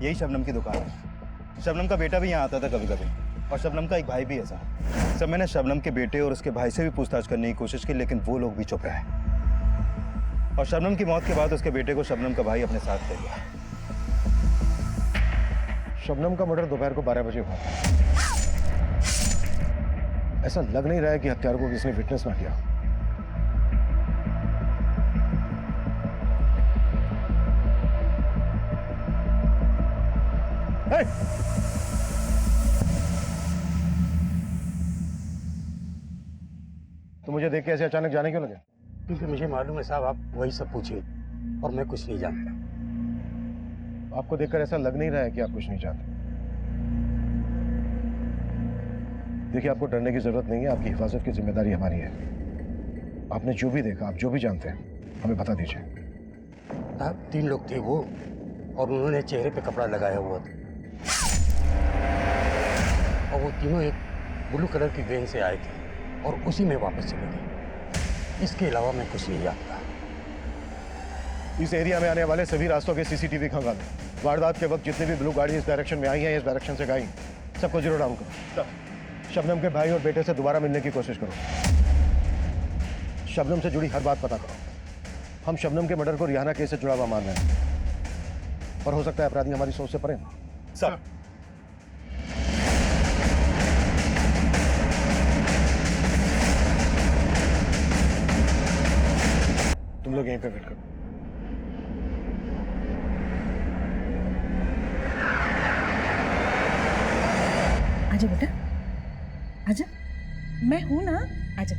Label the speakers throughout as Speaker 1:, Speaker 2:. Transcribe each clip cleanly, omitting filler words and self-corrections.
Speaker 1: यही शबनम की दुकान है। शबनम का बेटा भी यहाँ आता था कभी कभी, और शबनम का एक भाई भी ऐसा। सब मैंने शबनम के बेटे और उसके भाई से भी पूछताछ करने की कोशिश की, लेकिन वो लोग भी चुप रहे। और शबनम की मौत के बाद उसके बेटे को शबनम का भाई अपने साथ ले गया।
Speaker 2: शबनम का मर्डर दोपहर को 12 बजे हुआ था। ऐसा लग नहीं रहा है कि हत्यारों को किसी ने विटनेस ना किया। Hey! तो मुझे देख के ऐसे अचानक जाने क्यों लगे?
Speaker 3: क्योंकि मुझे मालूम है साहब, आप वही सब पूछे और मैं कुछ नहीं जानता।
Speaker 2: आपको देखकर ऐसा लग नहीं रहा है कि आप कुछ नहीं जानते। देखिए, आपको डरने की जरूरत नहीं है, आपकी हिफाजत की जिम्मेदारी हमारी है। आपने जो भी देखा, आप जो भी जानते हैं, हमें बता दीजिए।
Speaker 3: साहब 3 लोग थे वो, और उन्होंने चेहरे पे कपड़ा लगाया हुआ था, और वो तीनों एक ब्लू कलर की वैन से आए थे और उसी में वापस चले गए। इसके अलावा मैं कुछ नहीं जानता।
Speaker 2: इस एरिया में आने वाले सभी रास्तों के सीसीटीवी खंगालो। वारदात के वक्त जितनी भी ब्लू गाड़ी इस डायरेक्शन में आई है, इस डायरेक्शन से गई, सबको जीरो डाउन करो। शबनम के भाई और बेटे से दोबारा मिलने की कोशिश करो। शबनम से जुड़ी हर बात पता करो। हम शबनम के मर्डर को रिहाना केस से जुड़ा हुआ मान रहे हैं, और हो सकता है अपराधी हमारी सोच से परे।
Speaker 1: सर,
Speaker 2: तुम लोग यहीं पे वेट करो।
Speaker 4: आजा बेटा, आजा, मैं हूं ना, आजा।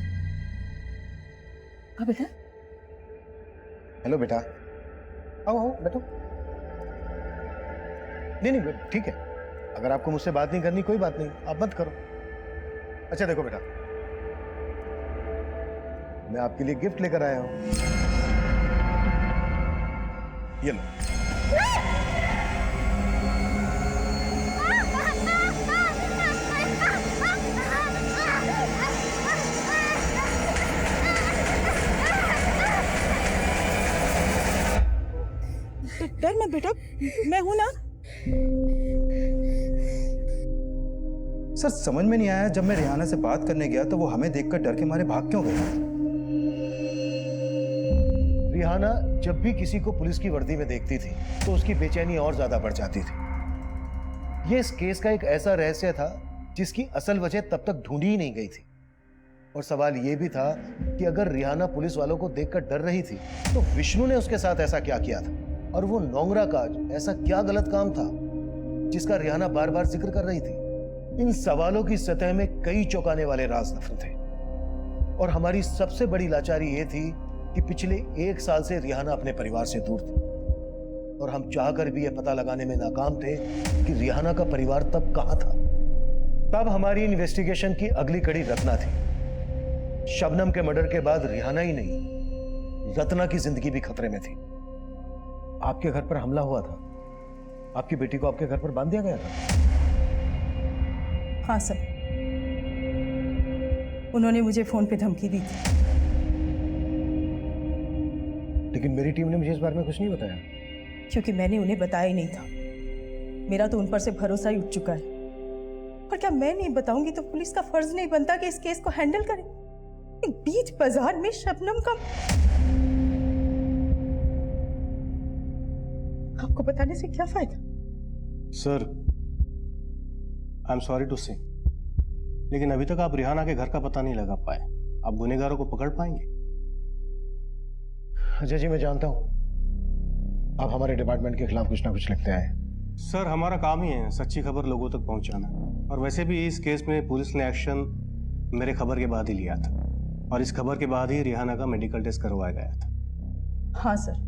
Speaker 4: हाँ बेटा।
Speaker 2: हेलो बेटा, आओ आओ बैठो। नहीं नहीं ठीक है, अगर आपको मुझसे बात नहीं करनी कोई बात नहीं, आप मत करो। अच्छा देखो बेटा, मैं आपके लिए गिफ्ट लेकर आया हूं। ये लो।
Speaker 4: डर मत बेटा, मैं हूं ना।
Speaker 1: सर समझ में नहीं आया, जब मैं रिहाना से बात करने गया तो वो हमें देखकर डर के मारे भाग क्यों गई?
Speaker 2: रिहाना जब भी किसी को पुलिस की वर्दी में देखती थी तो उसकी बेचैनी और ज्यादा बढ़ जाती थी। ये इस केस का एक ऐसा रहस्य था जिसकी असल वजह तब तक ढूंढी ही नहीं गई थी। और सवाल यह भी था कि अगर रिहाना पुलिस वालों को देखकर डर रही थी तो विष्णु ने उसके साथ ऐसा क्या किया था, और वो नोंगरा काज ऐसा क्या गलत काम था जिसका रिहाना बार बार जिक्र कर रही थी। इन सवालों की सतह में कई चौंकाने वाले राज दफन थे, और हमारी सबसे बड़ी लाचारी यह थी कि पिछले 1 साल से रिहाना अपने परिवार से दूर थी, और हम चाहकर भी यह पता लगाने में नाकाम थे कि रिहाना का परिवार तब कहां था। तब हमारी इन्वेस्टिगेशन की अगली कड़ी रत्ना थी। शबनम के मर्डर के बाद रिहाना ही नहीं, रत्ना की जिंदगी भी खतरे में थी। आपके घर पर हमला हुआ था, आपकी बेटी को आपके घर पर बांध दिया गया था।
Speaker 4: हाँ सर, उन्होंने मुझे फोन पे धमकी दी थी।
Speaker 2: लेकिन मेरी टीम ने मुझे इस बारे में कुछ नहीं बताया।
Speaker 4: क्योंकि मैंने उन्हें बताया ही नहीं था। मेरा तो उन पर से भरोसा ही उठ चुका है। और क्या मैं नहीं बताऊंगी तो पुलिस का फर्ज नहीं बनता कि इस केस को हैंडल करे? बीच बाजार में शबनम का। आपको बताने से क्या फायदा?
Speaker 5: Sir, I am sorry to say, लेकिन अभी तक आप रिहाना के घर का पता नहीं लगा पाए। आप गुनहगारों को पकड़ पाएंगे?
Speaker 2: अजय जी, मैं जानता हूं आप हमारे डिपार्टमेंट के खिलाफ कुछ ना कुछ लिखते आए।
Speaker 5: सर, हमारा काम ही है सच्ची खबर लोगों तक पहुंचाना, और वैसे भी इस केस में पुलिस ने एक्शन मेरे खबर के बाद ही लिया था, और इस खबर के बाद ही रिहाना का मेडिकल टेस्ट करवाया गया था।
Speaker 4: हाँ सर,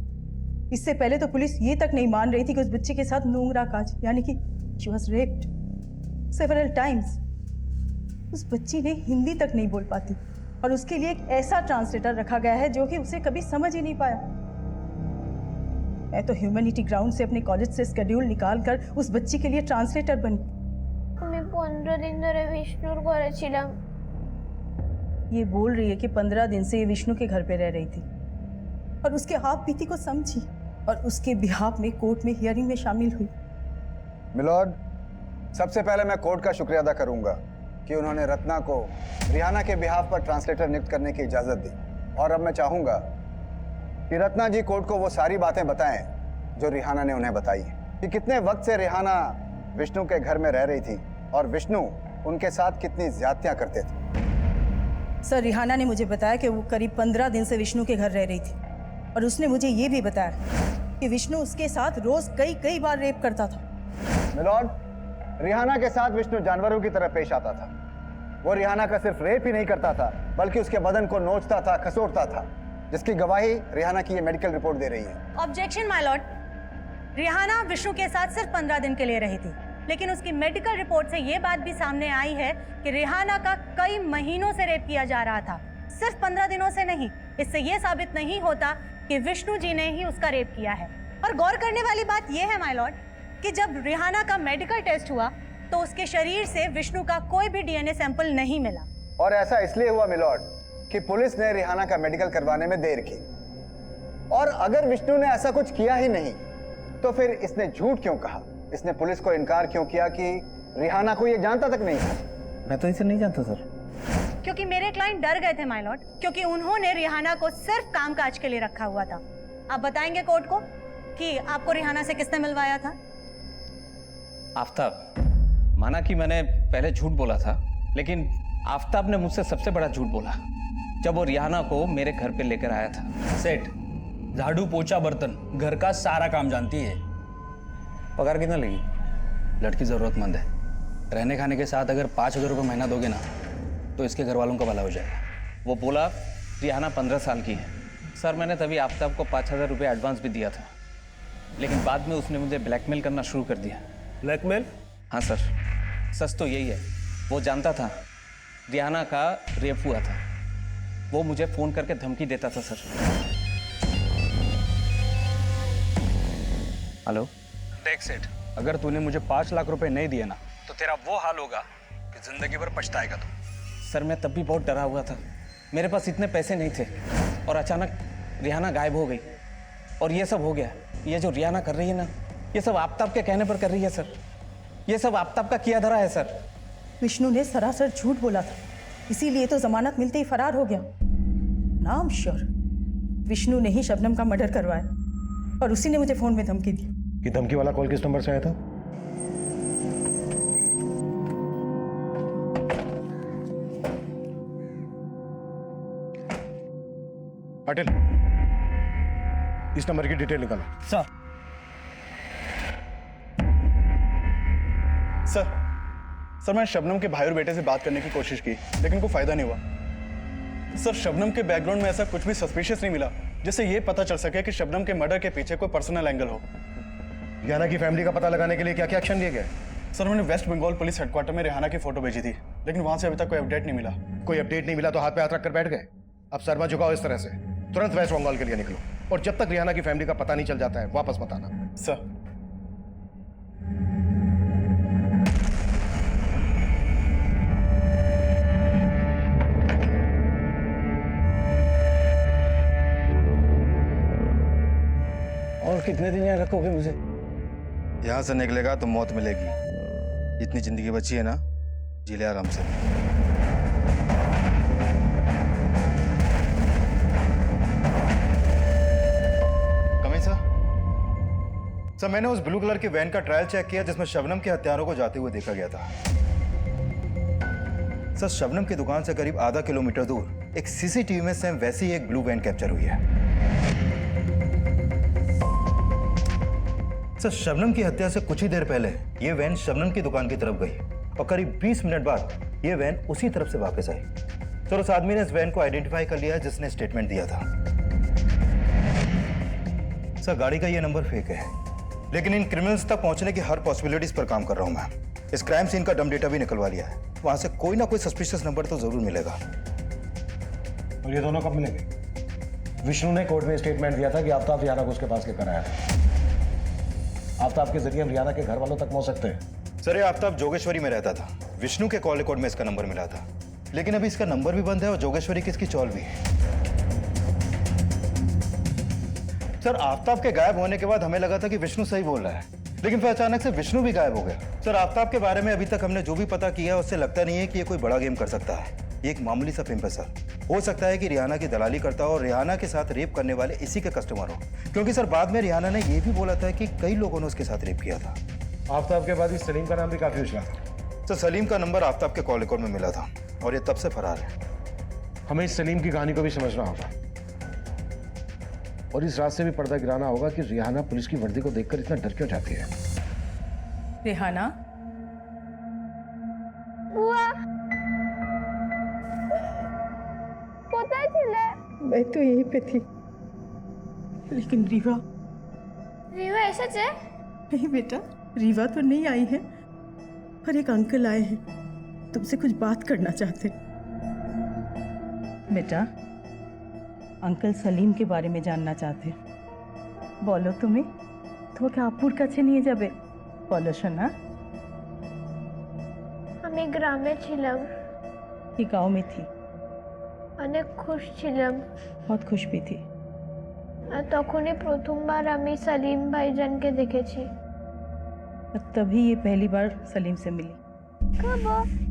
Speaker 4: इससे पहले तो पुलिस ये तक नहीं मान रही थी कि उस बच्चे के साथ नोंगरा काज, यानी कि she was raped several times। उस बच्ची ने हिंदी तक नहीं बोल पाती, और उसके लिए एक ऐसा ट्रांसलेटर रखा गया है जो कि उसे कभी समझ ही नहीं पाया। मैं तो ह्यूमैनिटी ग्राउंड से अपने कॉलेज से शेड्यूल निकाल कर उस बच्ची के लिए ट्रांसलेटर बनी।
Speaker 6: मैं 15 दिन धरे विष्णुर घरे छिलाम।
Speaker 4: ये बोल रही है कि 15 दिन से ये विष्णु के घर पे रह रही थी, और उसके हाथ बीती को समझी, और उसके बिहाफ में कोर्ट में हियरिंग में शामिल हुई।
Speaker 7: मिलॉर्ड, सबसे पहले मैं कोर्ट का शुक्रिया अदा करूंगा कि उन्होंने रत्ना को रिहाना के बिहाफ पर ट्रांसलेटर नियुक्त करने की इजाज़त दी। और अब मैं चाहूंगा कि रत्ना जी कोर्ट को वो सारी बातें बताएं जो रिहाना ने उन्हें बताई कि कितने वक्त से रिहाना विष्णु के घर में रह रही थी और विष्णु उनके साथ कितनी ज्यादतियां करते थे।
Speaker 4: सर, रिहाना ने मुझे बताया कि वो करीब 15 दिन से विष्णु के घर रह रही थी और उसने मुझे ये भी बताया कि विष्णु उसके साथ रोज कई बार रेप करता था।
Speaker 7: मिलॉर्ड, रिहाना के साथ विष्णु जानवरों की तरह पेश आता था। वो रिहाना का सिर्फ रेप ही नहीं करता था बल्कि उसके बदन को नोचता था, खसोटता था, जिसकी गवाही रिहाना की ये मेडिकल रिपोर्ट दे रही है।
Speaker 8: Objection my lord, Rihana Vishnu के साथ सिर्फ 15 दिन के लिए रही थी, लेकिन उसकी मेडिकल रिपोर्ट से ये बात भी सामने आई है कि रिहाना का कई महीनों से रेप किया जा रहा था, सिर्फ 15 दिनों से नहीं। इससे ये साबित नहीं होता कि विष्णु जी ने ही उसका रेप किया है। और गौर करने वाली बात यह है माय लॉर्ड कि जब रिहाना का मेडिकल टेस्ट हुआ तो उसके शरीर से विष्णु का कोई भी डीएनए सैंपल नहीं मिला।
Speaker 7: और ऐसा इसलिए हुआ मिलॉर्ड कि पुलिस ने रिहाना का मेडिकल करवाने में देर की। और अगर विष्णु ने ऐसा कुछ किया ही नहीं तो फिर इसने झूठ क्यों कहा? इसने पुलिस को इनकार क्यों किया कि रिहाना को ये जानता तक नहीं था?
Speaker 1: मैं तो इसे नहीं जानता सर।
Speaker 8: क्योंकि मेरे क्लाइंट डर गए थे माय लॉर्ड, क्योंकि उन्होंने रिहाना को सिर्फ कामकाज के लिए रखा हुआ था। आप बताएंगे कोर्ट को कि आपको रिहाना से किसने मिलवाया था?
Speaker 9: आफ्ताब। माना कि मैंने पहले झूठ बोला था, लेकिन आफ्ताब ने मुझसे सबसे बड़ा झूठ बोला जब वो रिहाना को मेरे घर पे लेकर आया था।
Speaker 10: सेठ, झाड़ू पोछा बर्तन घर का सारा काम जानती है।
Speaker 9: पगार कितना लगी?
Speaker 10: लड़की जरूरतमंद है, रहने खाने के साथ अगर 5,000 रुपये महीना दोगे ना तो इसके घर वालों का भला हो जाएगा।
Speaker 9: वो बोला रिहाना 15 साल की है। सर, मैंने तभी आफ्ताब को 5,000 रुपये एडवांस भी दिया था, लेकिन बाद में उसने मुझे ब्लैकमेल करना शुरू कर दिया।
Speaker 5: ब्लैकमेल?
Speaker 9: हाँ सर, सच तो यही है। वो जानता था रिहाना का रेप हुआ था। वो मुझे फ़ोन करके धमकी देता था सर। हेलो।
Speaker 10: देख सेठ, अगर तूने मुझे 5 लाख रुपए नहीं दिए ना तो तेरा वो हाल होगा कि जिंदगी भर पछताएगा तू।
Speaker 9: सर, मैं तब भी बहुत डरा हुआ था। मेरे पास इतने पैसे नहीं थे और अचानक रिहाना गायब हो गई और ये सब हो गया। ये जो रिहाना कर रही है ना, ये सब आफ्ताब के कहने पर कर रही है सर। ये सब आफ्ताब का किया धरा है सर।
Speaker 4: विष्णु ने सरासर झूठ बोला था, इसीलिए तो जमानत मिलते ही फरार हो गया। नाम श्योर विष्णु ने ही शबनम का मर्डर करवाया और उसी ने मुझे फोन में धमकी दी।
Speaker 2: कि धमकी वाला कॉल किस नंबर से आया था? अटल, इस नंबर की डिटेल निकालो।
Speaker 1: सर मैंने शबनम के भाई और बेटे से बात करने की कोशिश की, लेकिन कोई फायदा नहीं हुआ। सर, शबनम के बैकग्राउंड में ऐसा कुछ भी सस्पिशियस नहीं मिला जिससे ये पता चल सके कि शबनम के मर्डर के पीछे कोई पर्सनल एंगल हो।
Speaker 2: रिहाना की फैमिली का पता लगाने के लिए क्या क्या एक्शन लिए गए?
Speaker 1: सर, मैंने वेस्ट बंगाल पुलिस हेडक्वार्टर में रिहाना की फोटो भेजी थी, लेकिन वहां से अभी तक कोई अपडेट नहीं मिला।
Speaker 2: कोई अपडेट नहीं मिला तो हाथ पे हाथ रखकर बैठ गए? अब शर्मा झुकाओ इस तरह से, तुरंत वेस्ट बंगाल के लिए निकलो और जब तक रिहाना की फैमिली का पता नहीं चल जाता है वापस मत आना।
Speaker 1: सर।
Speaker 9: और कितने दिन यहाँ रखोगे मुझे?
Speaker 1: यहाँ से निकलेगा तो मौत मिलेगी। जितनी जिंदगी बची है ना, जी ले आराम से। कमिंग सर, मैंने उस ब्लू कलर की वैन का ट्रायल चेक किया जिसमें शबनम के हत्यारों को जाते हुए देखा गया था। सर, शबनम की दुकान से करीब आधा किलोमीटर दूर एक सीसीटीवी में सेम वैसी ही एक ब्लू वैन कैप्चर हुई है। सर, शबनम की हत्या से कुछ ही देर पहले ये वैन शबनम की दुकान की तरफ गई और करीब 20 मिनट बाद ये वैन उसी तरफ से वापस आई। सर, उस आदमी ने इस वैन को आइडेंटिफाई कर लिया जिसने स्टेटमेंट दिया था। सर, गाड़ी का ये नंबर फेक है, लेकिन इन क्रिमिनल्स तक पहुंचने की हर पॉसिबिलिटीज पर काम कर रहा हूं मैं। इस क्राइम सीन का डम डेटा भी निकलवा लिया है, वहां से कोई ना कोई सस्पिशियस नंबर तो जरूर मिलेगा।
Speaker 2: और ये दोनों कब मिलेंगे? विष्णु ने कोर्ट में स्टेटमेंट दिया था कि आफ्ताब रिहाना को उसके पास लेकर आया था। आफ्ताब के जरिए हम रिहाना के घर वालों तक पहुंच सकते हैं।
Speaker 1: सर, ये आफ्ताब जोगेश्वरी में रहता था। विष्णु के कॉल रिकॉर्ड में इसका नंबर मिला था, लेकिन अभी इसका नंबर भी बंद है और जोगेश्वरी की इसकी चौल भी है। सर, आफ्ताब के गायब होने के बाद हमें लगा था कि विष्णु सही बोल रहा है, लेकिन फिर अचानक से विष्णु भी गायब हो गया। सर आफ्ताब के बारे में अभी तक हमने जो भी पता किया उससे लगता नहीं है कि ये कोई बड़ा गेम कर सकता है। ये एक मामूली सा पिंप है सर। हो सकता है कि रिहाना की दलाली करता हो और रिहाना के साथ रेप करने वाले इसी के कस्टमर हो, क्योंकि सर बाद में रिहाना ने यह भी बोला था कि कई लोगों ने उसके साथ रेप किया था।
Speaker 2: आफ्ताब के बाद इस सलीम का नाम भी काफी उछला था।
Speaker 1: सर सलीम का नंबर आफ्ताब के कॉल रिकॉर्ड में मिला था और ये तब से फरार है।
Speaker 2: हमें इस सलीम की कहानी को भी समझना होगा और इस रात से भी पर्दा गिराना होगा कि रिहाना पुलिस की वर्दी को देखकर इतना डर क्यों जाती है।
Speaker 4: रिहाना,
Speaker 6: बुआ कोথায় ছিলে?
Speaker 4: मैं तो यहीं पे थी, लेकिन रीवा
Speaker 6: রিবা এসেছে?
Speaker 4: नहीं बेटा, रीवा तो नहीं आई है, पर एक अंकल आए हैं, तुमसे कुछ बात करना चाहते। बेटा, अंकल सलीम के बारे में जानना चाहते। बोलो तुम्हें, তোমাকে আপুর কাছে নিয়ে যাবে, বলো শোনা।
Speaker 6: আমি গ্রামে ছিলাম,
Speaker 4: ये गांव में थी,
Speaker 6: অনেক খুশ ছিলাম।
Speaker 4: बहुत खुश भी थी।
Speaker 6: আর তখনই প্রথমবার আমি সলিম ভাইজানকে দেখেছি।
Speaker 4: और तभी ये पहली बार सलीम से मिली।
Speaker 6: কব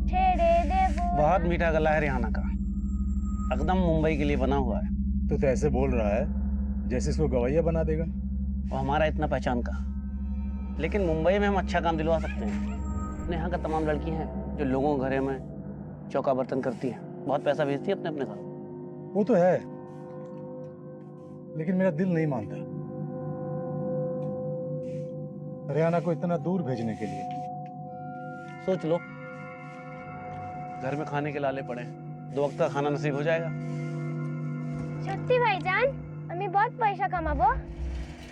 Speaker 6: ছেড়ে দেব।
Speaker 9: बहुत मीठा गला है रिहाना का, एकदम मुंबई के लिए बना हुआ है।
Speaker 2: तू तो ऐसे बोल रहा है जैसे इसको गवैया बना देगा।
Speaker 9: वो हमारा इतना पहचान का, लेकिन मुंबई में हम अच्छा काम दिलवा सकते हैं। अपने यहाँ का तमाम लड़की हैं जो लोगों के घरे में चौका बर्तन करती हैं, बहुत पैसा भेजती है अपने अपने घर।
Speaker 2: वो तो है, लेकिन मेरा दिल नहीं मानता रिहाना को इतना दूर भेजने के लिए।
Speaker 9: सोच लो, घर में खाने के लाले पड़े, 2 वक्त का खाना नसीब हो जाएगा।
Speaker 6: সত্যি ভাইজান, আমি बहुत পয়সা কামাবো।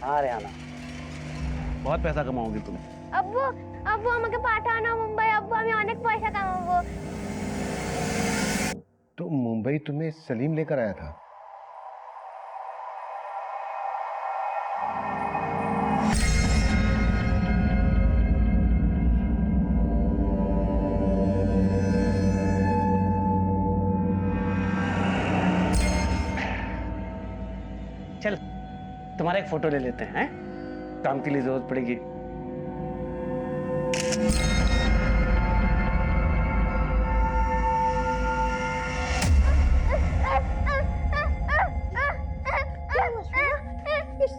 Speaker 9: हाँ रिहाना, बहुत पैसा कमाओगी तुम।
Speaker 6: আব্বু আব্বু আমাকে পাঠাও না মুম্বাই, আব্বু আমি অনেক পয়সা কামাবো।
Speaker 2: तो मुंबई तुम्हें सलीम लेकर आया था?
Speaker 9: चल तुम्हारा एक फोटो ले लेते हैं, काम के लिए जरूरत पड़ेगी।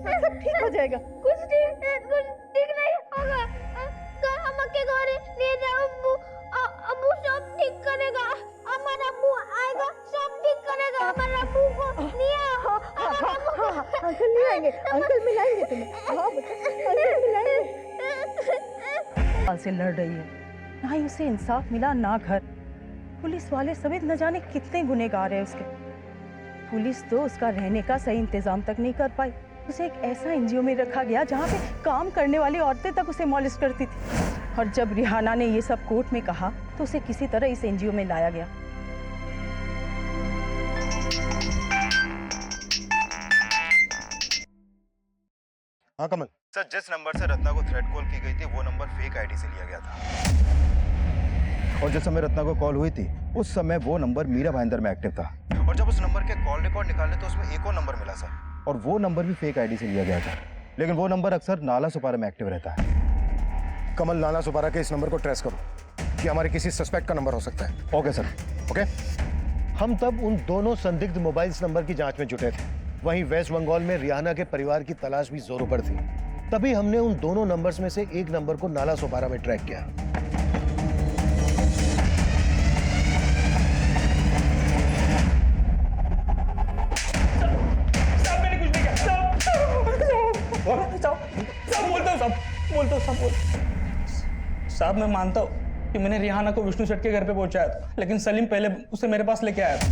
Speaker 4: सब ठीक हो जाएगा।
Speaker 6: कुछ ठीक नहीं होगा। আমাকে ঘরে নিয়ে যাও আব্বू, अब्बू सब ठीक करेगा। हमारा अब्बू आएगा, सब ठीक करेगा। हमारा अब्बू को नहीं आओ।
Speaker 4: अंकल नहीं आएंगे, अंकल मिलाएंगे तुम्हें। हाँ बेटा, अंकल मिलाएंगे। से लड़ रही है, ना ही उसे इंसाफ मिला ना घर। पुलिस वाले समेत न जाने कितने गुनहगार है उसके। पुलिस तो उसका रहने का सही इंतजाम तक नहीं कर पाई। उसे एक ऐसा एनजीओ में रखा गया जहाँ पे काम करने वाली औरतें तक उसे मॉलेस्ट करती थी। और जब रिहाना ने ये सब कोर्ट में कहा तो उसे किसी तरह इस एनजीओ में लाया गया।
Speaker 2: हाँ कमल।
Speaker 1: सर जिस नंबर से रत्ना को थ्रेट कॉल की गई थी वो नंबर फेक आईडी से लिया गया था, और जिस समय रत्ना को कॉल हुई थी उस समय वो नंबर मीरा भाईंदर में एक्टिव था। और जब उस नंबर के कॉल रिकॉर्ड निकाले तो उसमें एक और नंबर मिला सर, और वो नंबर भी फेक आईडी से लिया गया था, लेकिन वो नंबर अक्सर नाला सुपारा में एक्टिव रहता है।
Speaker 2: कमल, नाला सुपारा के इस नंबर को ट्रेस करो कि हमारे किसी सस्पेक्ट का नंबर हो सकता है।
Speaker 1: Okay sir.
Speaker 2: ओके। हम तब उन दोनों संदिग्ध मोबाइल्स नंबर की जांच में जुटे थे। वहीं वेस्ट बंगाल में रिहाना के परिवार की तलाश भी जोरों पर थी। तभी हमने उन दोनों नंबर्स में से एक नंबर को नाला सुपारा में ट्रैक किया।
Speaker 10: साहब मैं मानता हूँ कि मैंने रिहाना को विष्णु शेठ के घर पे पहुंचाया था, लेकिन सलीम पहले उसे मेरे पास लेके आया था,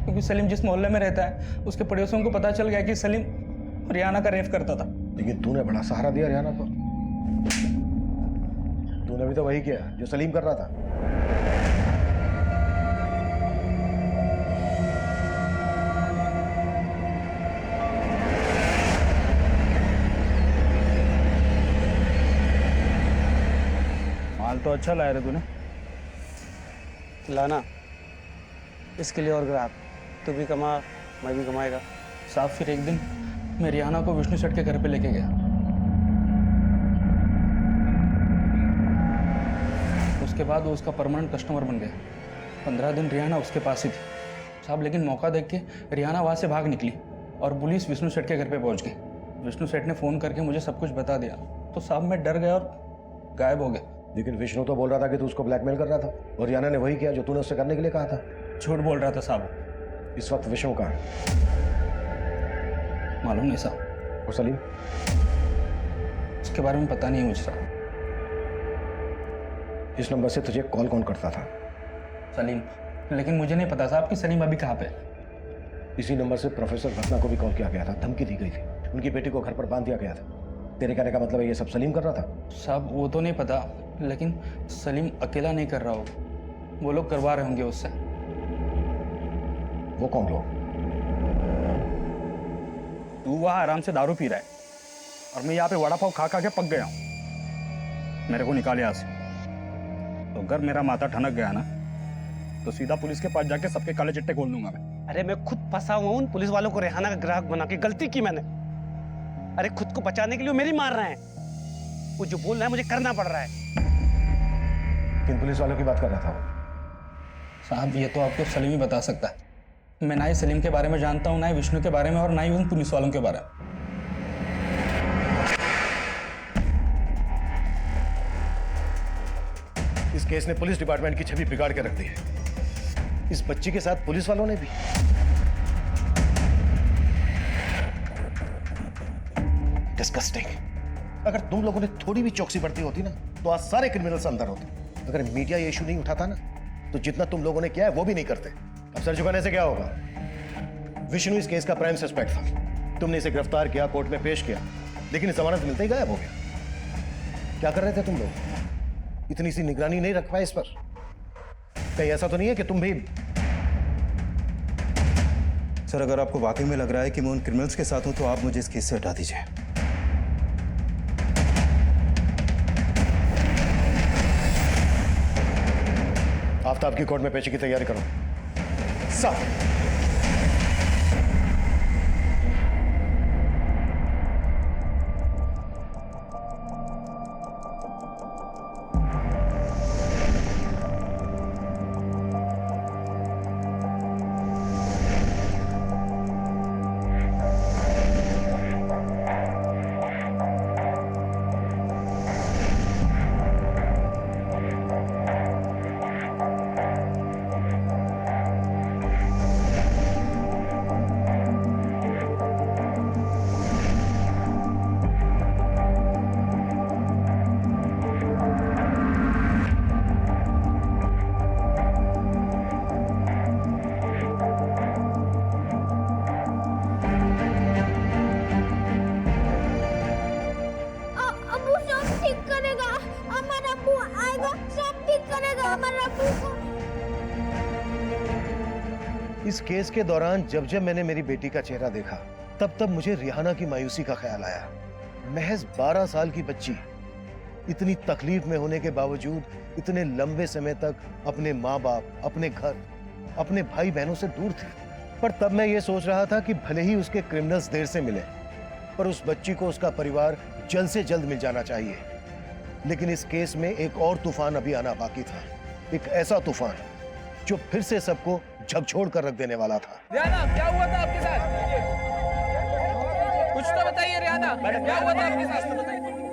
Speaker 10: क्योंकि सलीम जिस मोहल्ले में रहता है उसके पड़ोसियों को पता चल गया कि सलीम रिहाना का रेप करता था।
Speaker 2: लेकिन तूने बड़ा सहारा दिया रिहाना को। तूने भी तो वही किया जो सलीम कर रहा था।
Speaker 10: माल तो अच्छा लाया रे तूने।
Speaker 9: लाना इसके लिए और ग्राहक, तू भी कमा मैं भी कमाएगा।
Speaker 10: साहब फिर एक दिन मैं रिहाना को विष्णु शेठ के घर पे लेके गया। उसके बाद वो उसका परमानेंट कस्टमर बन गया। 15 दिन रिहाना उसके पास ही थी साहब, लेकिन मौका देख के रिहाना वहाँ से भाग निकली और पुलिस विष्णु सेठ के घर पे पहुँच गई। विष्णु सेठ ने फ़ोन करके मुझे सब कुछ बता दिया, तो साहब मैं डर गया और गायब हो गया।
Speaker 2: लेकिन विष्णु तो बोल रहा था कि तू उसको ब्लैकमेल कर रहा था और रिहाना ने वही किया जो तूने उससे करने के लिए कहा था।
Speaker 10: झूठ बोल रहा था साहब।
Speaker 2: इस वक्त विष्णु कहाँ है?
Speaker 10: मालूम नहीं साहब।
Speaker 2: और सलीम?
Speaker 10: उसके बारे में पता नहीं है मुझे साहब।
Speaker 2: इस नंबर से तुझे कॉल कौन करता था?
Speaker 10: सलीम, लेकिन मुझे नहीं पता साहब कि सलीम अभी कहाँ पे।
Speaker 2: इसी नंबर से प्रोफेसर रत्ना को भी कॉल किया गया था, धमकी दी गई थी, उनकी बेटी को घर पर बांध दिया गया था। तेरे कहने का मतलब है ये सब सलीम कर रहा था?
Speaker 10: साहब वो तो नहीं पता, लेकिन सलीम अकेला नहीं कर रहा होगा, वो लोग करवा रहे होंगे उससे।
Speaker 2: वो कौन लोग?
Speaker 10: तू वहाँ आराम से दारू पी रहा है और मैं यहाँ पे वड़ा पाव खा खा के पक गया हूँ। मेरे को निकाल यहाँ से, तो अगर मेरा माथा ठनक गया ना तो सीधा पुलिस के पास जाके सबके काले चिट्टे खोल दूंगा मैं।
Speaker 5: अरे मैं खुद फंसा हुआ हूँ, उन पुलिस वालों को रिहाना का ग्राहक बना के गलती की मैंने। अरे खुद को बचाने के लिए मेरी मार रहे हैं, वो जो बोल रहा है मुझे करना पड़ रहा है।
Speaker 2: किन पुलिस वालों की बात कर रहा था वो?
Speaker 10: साहब ये तो आपको सलीम ही बता सकता है। मैं ना ही सलीम के बारे में जानता हूँ, ना ही विष्णु के बारे में, और ना ही उन पुलिस वालों के बारे में।
Speaker 2: इस केस ने पुलिस डिपार्टमेंट की छवि बिगाड़ के रख दी है। इस बच्ची के साथ पुलिस वालों ने भी। डिस्गस्टिंग। अगर तुम लोगों ने थोड़ी भी चौकसी बरती होती ना तो आज सारे क्रिमिनल्स अंदर होते। अगर मीडिया ये इशू नहीं उठाता ना तो जितना तुम लोगों ने किया है वो भी नहीं करते। अब सर झुकाने से क्या होगा? विष्णु इस केस का प्राइम सस्पेक्ट था, तुमने इसे गिरफ्तार किया, कोर्ट में पेश किया, लेकिन जमानत मिलते ही गायब हो गया। क्या कर रहे थे तुम लोग? इतनी सी निगरानी नहीं रख पाए इस पर? कहीं ऐसा तो नहीं है कि तुम भी?
Speaker 1: सर अगर आपको वाकई में लग रहा है कि मैं उन क्रिमिनल्स के साथ हूं तो आप मुझे इस केस से हटा दीजिए।
Speaker 2: आफ्ताब की कोर्ट में पेशी की तैयारी करो सब। इस केस के दौरान जब जब मैंने मेरी बेटी का चेहरा देखा तब तब मुझे रिहाना की मायूसी का ख्याल आया। महज 12 साल की बच्ची इतनी तकलीफ में होने के बावजूद इतने लंबे समय तक अपने माँ बाप, अपने घर, अपने भाई बहनों से दूर थी। पर तब मैं ये सोच रहा था कि भले ही उसके क्रिमिनल्स देर से मिले, पर उस बच्ची को उसका परिवार जल्द से जल्द मिल जाना चाहिए। लेकिन इस केस में एक और तूफान अभी आना बाकी था, एक ऐसा तूफान जो फिर से सबको झकझोर कर रख देने वाला था।
Speaker 11: रिहाना, क्या हुआ था आपके साथ? कुछ तो बताइए रिहाना, क्या हुआ था आपके साथ?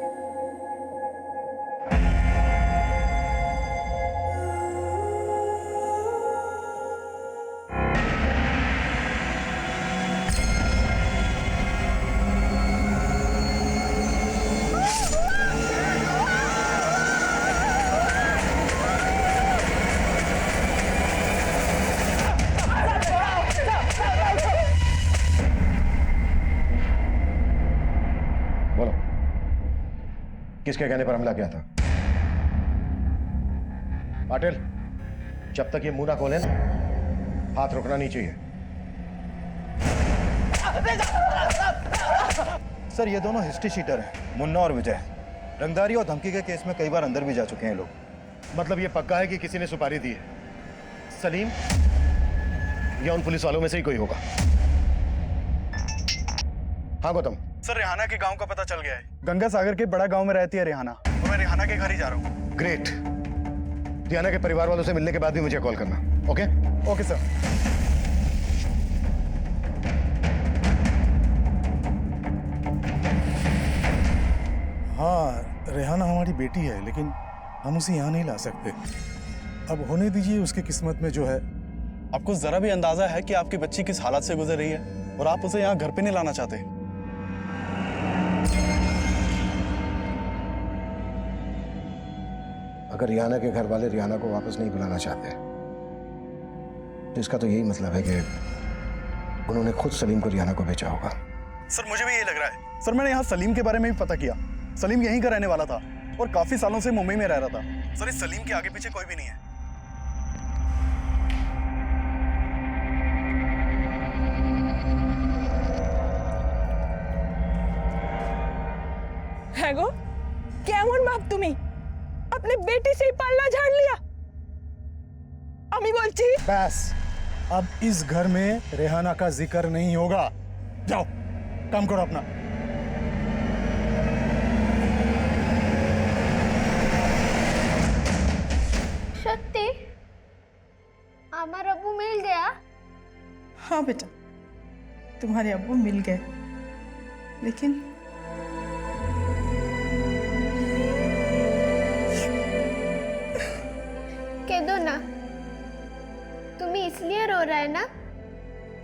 Speaker 2: किसके कहने पर हमला किया था? पाटिल, जब तक ये मुंह ना खोले ना, हाथ रुकना नहीं चाहिए।
Speaker 1: सर ये दोनों हिस्ट्री शीटर हैं, मुन्ना और विजय। रंगदारी और धमकी के केस में कई बार अंदर भी जा चुके हैं लोग।
Speaker 2: मतलब ये पक्का है कि किसी ने सुपारी दी है? सलीम या उन पुलिस वालों में से ही कोई होगा? हाँ गौतम।
Speaker 12: सर रिहाना के गांव का पता चल गया है। गंगा सागर के बड़ा गांव में रहती है रिहाना, और मैं रिहाना के घर ही जा रहा हूँ।
Speaker 2: ग्रेट। रियाना के परिवार वालों से मिलने के बाद भी मुझे कॉल करना। ओके?
Speaker 12: Okay sir.
Speaker 13: हाँ, रेहाना हमारी बेटी है, लेकिन हम उसे यहाँ नहीं ला सकते। अब होने दीजिए उसकी किस्मत में जो है।
Speaker 12: आपको जरा भी अंदाजा है कि आपकी बच्ची किस हालत से गुजर रही है और आप उसे यहाँ घर पे नहीं लाना चाहते?
Speaker 2: अगर रियाना के घर वाले रियाना को वापस नहीं बुलाना चाहते तो इसका तो यही मतलब है कि उन्होंने खुद सलीम को रियाना को बेचा होगा।
Speaker 12: सर मुझे भी यही लग रहा है। सर मैंने यहाँ सलीम के बारे में भी पता किया। सलीम यहीं का रहने वाला था और काफी सालों से मुंबई में रह रहा था। सर इस सलीम के आगे पीछे कोई भी नहीं है।
Speaker 11: হ্যাঁ কেমন বাপ তুমি अपने बेटी से ही पालना झाड़ लिया। अम्मी बोलती
Speaker 13: बस अब इस घर में रेहाना का जिक्र नहीं होगा। जाओ काम करो अपना।
Speaker 6: सत्य हमारा अब्बू मिल गया?
Speaker 4: हाँ बेटा, तुम्हारे अब्बू मिल गए, लेकिन
Speaker 6: कह दो ना, तुम्हें इसलिए रो रहा है ना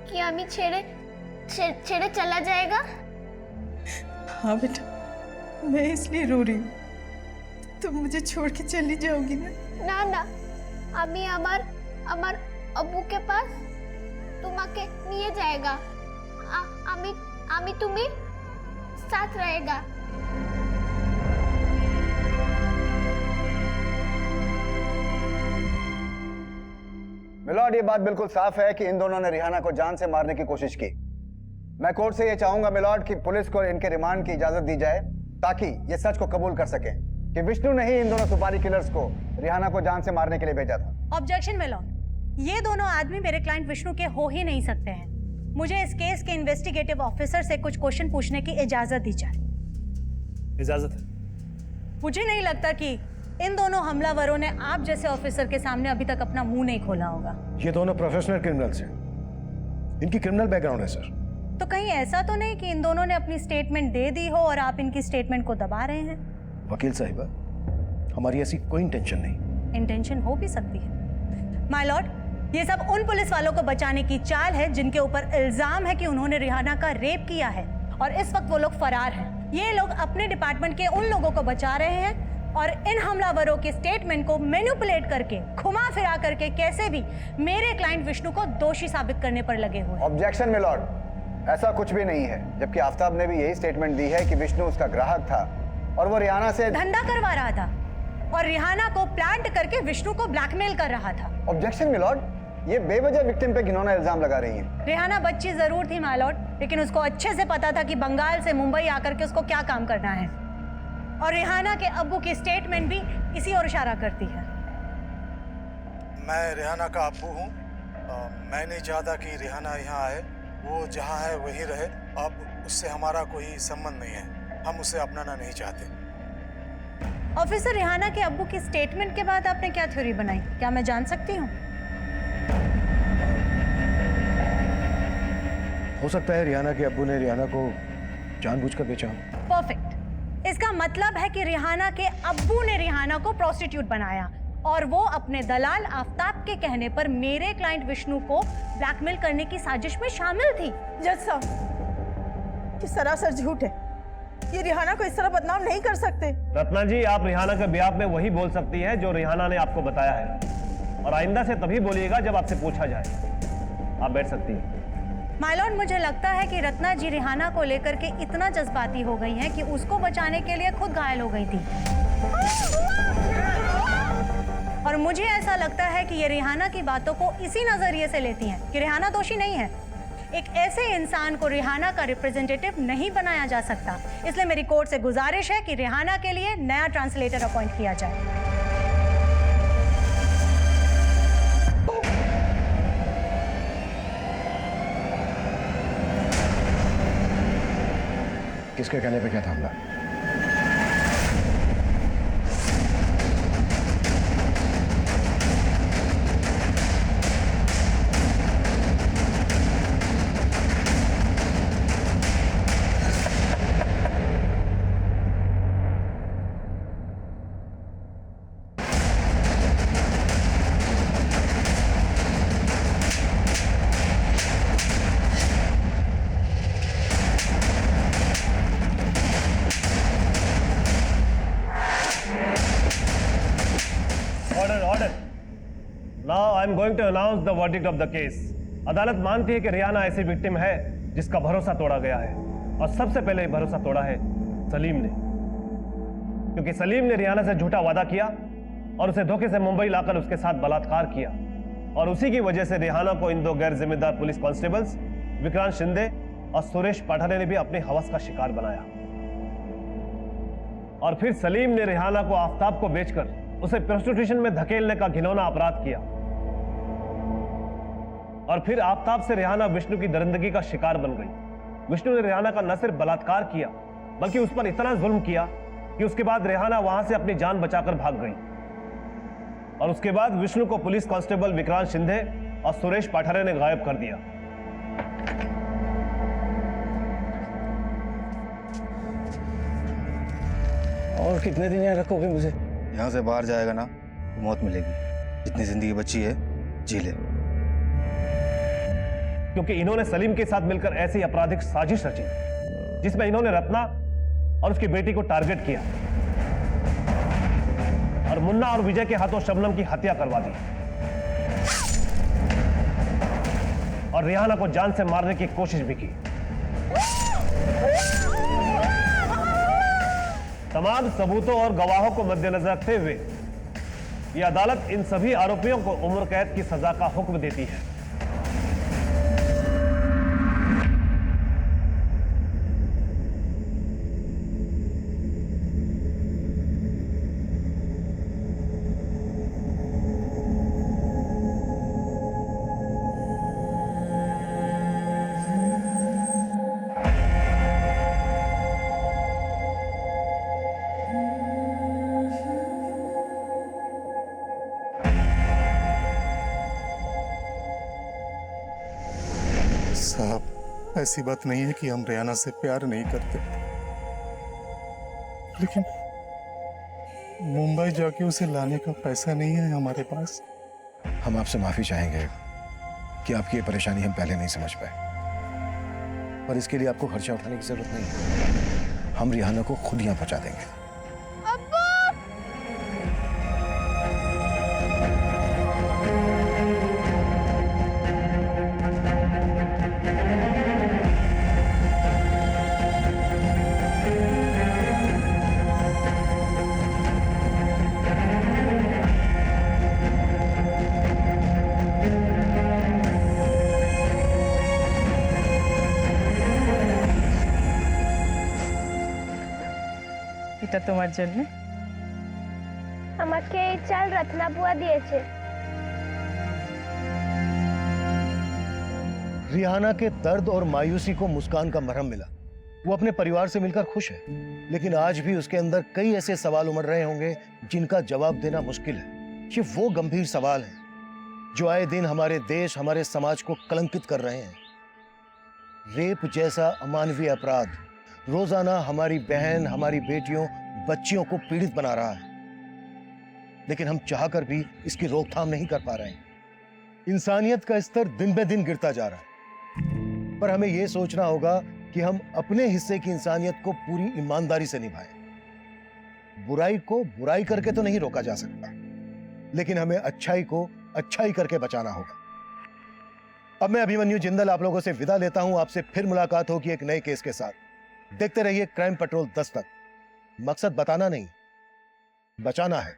Speaker 6: कि अम्मी छेड़े चला जाएगा?
Speaker 4: हाँ बेटा, मैं इसलिए रो रही हूँ। तुम मुझे छोड़ के चली जाओगी ना?
Speaker 6: ना ना, अम्मी अमर अब्बू के पास तुम्हाके निये जाएगा। अम्मी तुम्हें साथ रहेगा।
Speaker 7: मिलॉर्ड, ये बात बिल्कुल साफ है कि इन दोनों ने रिहाना को जान से मारने की कोशिश की। मैं कोर्ट से ये चाहूंगा मिलॉर्ड कि पुलिस को इनके रिमांड की इजाजत दी जाए ताकि ये सच को कबूल कर सकें कि विष्णु ने ही इन दोनों सुपारी किलर्स को रिहाना को जान से मारने के लिए भेजा था।
Speaker 8: ऑब्जेक्शन मिलॉर्ड, ये दोनों आदमी मेरे क्लाइंट विष्णु के हो ही नहीं सकते हैं। मुझे इस केस के इन्वेस्टिगेटिव ऑफिसर से कुछ क्वेश्चन पूछने की इजाजत दी जाए।
Speaker 5: इजाजत है।
Speaker 8: मुझे नहीं लगता कि इन दोनों हमलावरों ने आप जैसे ऑफिसर के सामने अभी तक अपना मुंह नहीं खोला होगा।
Speaker 2: ये दोनों प्रोफेशनल क्रिमिनल्स हैं। इनकी क्रिमिनल बैकग्राउंड है सर।
Speaker 8: तो कहीं ऐसा तो नहीं कि इन दोनों ने अपनी स्टेटमेंट दे दी हो और आप इनकी स्टेटमेंट को दबा रहे हैं?
Speaker 2: वकील साहिबा, हमारी ऐसी कोई इंटेंशन नहीं।
Speaker 8: इंटेंशन हो भी सकती है माय लॉर्ड। ये सब उन पुलिस वालों को बचाने की चाल है जिनके ऊपर इल्जाम है कि उन्होंने रिहाना का रेप किया है और इस वक्त वो लोग फरार हैं। ये लोग अपने डिपार्टमेंट के उन लोगों को बचा रहे हैं और इन हमलावरों के स्टेटमेंट को मैनिपुलेट करके, घुमा फिरा करके कैसे भी मेरे क्लाइंट विष्णु को दोषी साबित करने पर लगे हुए।
Speaker 7: ऑब्जेक्शन मिलॉर्ड, ऐसा कुछ भी नहीं है। जबकि आफ्ताब ने भी यही स्टेटमेंट दी है कि विष्णु उसका ग्राहक था और वो रिहाना से
Speaker 8: धंधा करवा रहा था और रिहाना को प्लांट करके विष्णु को ब्लैकमेल कर रहा था।
Speaker 7: ऑब्जेक्शन मिलॉर्ड, ये बेवजह विक्टिम पे घिनौना इल्जाम लगा रही है।
Speaker 8: रिहाना बच्ची जरूर थी माय लॉर्ड, लेकिन उसको अच्छे से पता था कि बंगाल से मुंबई आकर के उसको क्या काम करना है और रिहाना के अब्बू की स्टेटमेंट भी इसी ओर इशारा करती है।
Speaker 13: मैं रिहाना का अब्बू हूँ। मैं नहीं चाहता कि रिहाना यहाँ आए। वो जहाँ है वहीं रहे। अब उससे हमारा कोई संबंध नहीं है। हम उसे अपनाना नहीं चाहते।
Speaker 8: ऑफिसर, रिहाना के अब्बू की स्टेटमेंट के बाद आपने क्या थ्योरी बनाई, क्या मैं जान सकती हूँ?
Speaker 2: हो सकता है रिहाना के अब्बू ने रिहाना को जानबूझकर बेचा हो।
Speaker 8: परफेक्ट। इसका मतलब है कि रिहाना के अब्बू ने रिहाना को प्रोस्टिट्यूट बनाया और वो अपने दलाल आफ्ताब के कहने पर मेरे क्लाइंट विष्णु को ब्लैकमेल करने की साजिश में शामिल थी।
Speaker 4: जज साहब, ये सरासर झूठ है। ये रिहाना को इस तरह बदनाम नहीं कर सकते।
Speaker 5: रत्ना जी, आप रिहाना के बिहाफ में वही बोल सकती हैं जो रिहाना ने आपको बताया है और आइंदा से तभी बोलिएगा जब आपसे पूछा जाए। आप बैठ सकती हैं।
Speaker 8: माय लॉर्ड, मुझे लगता है कि रत्ना जी रिहाना को लेकर के इतना जज्बाती हो गई हैं कि उसको बचाने के लिए खुद घायल हो गई थी और मुझे ऐसा लगता है कि ये रिहाना की बातों को इसी नजरिए से लेती हैं कि रिहाना दोषी नहीं है। एक ऐसे इंसान को रिहाना का रिप्रेजेंटेटिव नहीं बनाया जा सकता। इसलिए मेरी कोर्ट से गुजारिश है कि रिहाना के लिए नया ट्रांसलेटर अपॉइंट किया जाए।
Speaker 2: किसके कहने पे क्या था हमला?
Speaker 14: going to announce the verdict of the case. अदालत मानती है कि रियाना ऐसी विक्टिम है जिसका भरोसा तोड़ा गया है, और सबसे पहले भरोसा तोड़ा है सलीम ने, क्योंकि सलीम ने रियाना से झूठा वादा किया और उसे धोखे से मुंबई लाकर उसके साथ बलात्कार किया, और उसी की वजह से रिहाना को इन दो गैर जिम्मेदार पुलिस कांस्टेबल्स विक्रांत शिंदे और सुरेश पाठारे ने भी अपने हवस का शिकार बनाया। और फिर सलीम ने रिहाना को आफ्ताब को बेचकर उसे प्रोस्टिट्यूशन में धकेलने का घिनौना अपराध किया, और फिर आफ्ताब से रिहाना विष्णु की दरिंदगी का शिकार बन गई। विष्णु ने रिहाना का न सिर्फ बलात्कार किया बल्कि उस पर इतना जुल्म किया कि उसके बाद रिहाना वहां से अपनी जान बचाकर भाग गई, और उसके बाद विष्णु को पुलिस कांस्टेबल विक्रांत शिंदे और सुरेश पाठारे ने गायब कर दिया।
Speaker 9: और कितने दिन यहाँ रखोगे मुझे?
Speaker 1: यहाँ से बाहर जाएगा ना तो मौत मिलेगी। जितनी जिंदगी बची है जी ले।
Speaker 14: क्योंकि इन्होंने सलीम के साथ मिलकर ऐसी आपराधिक साजिश रची जिसमें इन्होंने रत्ना और उसकी बेटी को टारगेट किया और मुन्ना और विजय के हाथों शबनम की हत्या करवा दी और रिहाना को जान से मारने की कोशिश भी की। तमाम सबूतों और गवाहों को मद्देनजर रखते हुए यह अदालत इन सभी आरोपियों को उम्र कैद की सजा का हुक्म देती है।
Speaker 13: साहब, ऐसी बात नहीं है कि हम रियाना से प्यार नहीं करते, लेकिन मुंबई जाके उसे लाने का पैसा नहीं है हमारे पास।
Speaker 2: हम आपसे माफी चाहेंगे कि आपकी ये परेशानी हम पहले नहीं समझ पाए, पर इसके लिए आपको खर्चा उठाने की जरूरत नहीं है। हम रिहाना को खुद यहाँ पहुंचा देंगे।
Speaker 11: এটা তোমার জন্য।
Speaker 6: আমাকে এই চাল রত্না বুয়া দিয়েছে।
Speaker 2: रिहाना के दर्द और मायूसी को मुस्कान का मरहम मिला। वो अपने परिवार से मिलकर खुश है, लेकिन आज भी उसके अंदर कई ऐसे सवाल उमड़ रहे होंगे जिनका जवाब देना मुश्किल है। ये वो गंभीर सवाल हैं जो आए दिन हमारे देश, हमारे समाज को कलंकित कर रहे हैं। रेप जैसा अमानवीय अपराध रोजाना हमारी बहन, हमारी बेटियों, बच्चियों को पीड़ित बना रहा है, लेकिन हम चाहकर भी इसकी रोकथाम नहीं कर पा रहे हैं। इंसानियत का स्तर दिन ब दिन गिरता जा रहा है, पर हमें यह सोचना होगा कि हम अपने हिस्से की इंसानियत को पूरी ईमानदारी से निभाएं। बुराई को बुराई करके तो नहीं रोका जा सकता, लेकिन हमें अच्छाई को अच्छाई करके बचाना होगा। अब मैं अभिमन्यु जिंदल आप लोगों से विदा लेता हूं। आपसे फिर मुलाकात होगी एक नए केस के साथ। देखते रहिए क्राइम पेट्रोल 10 तक। मकसद बताना नहीं, बचाना है।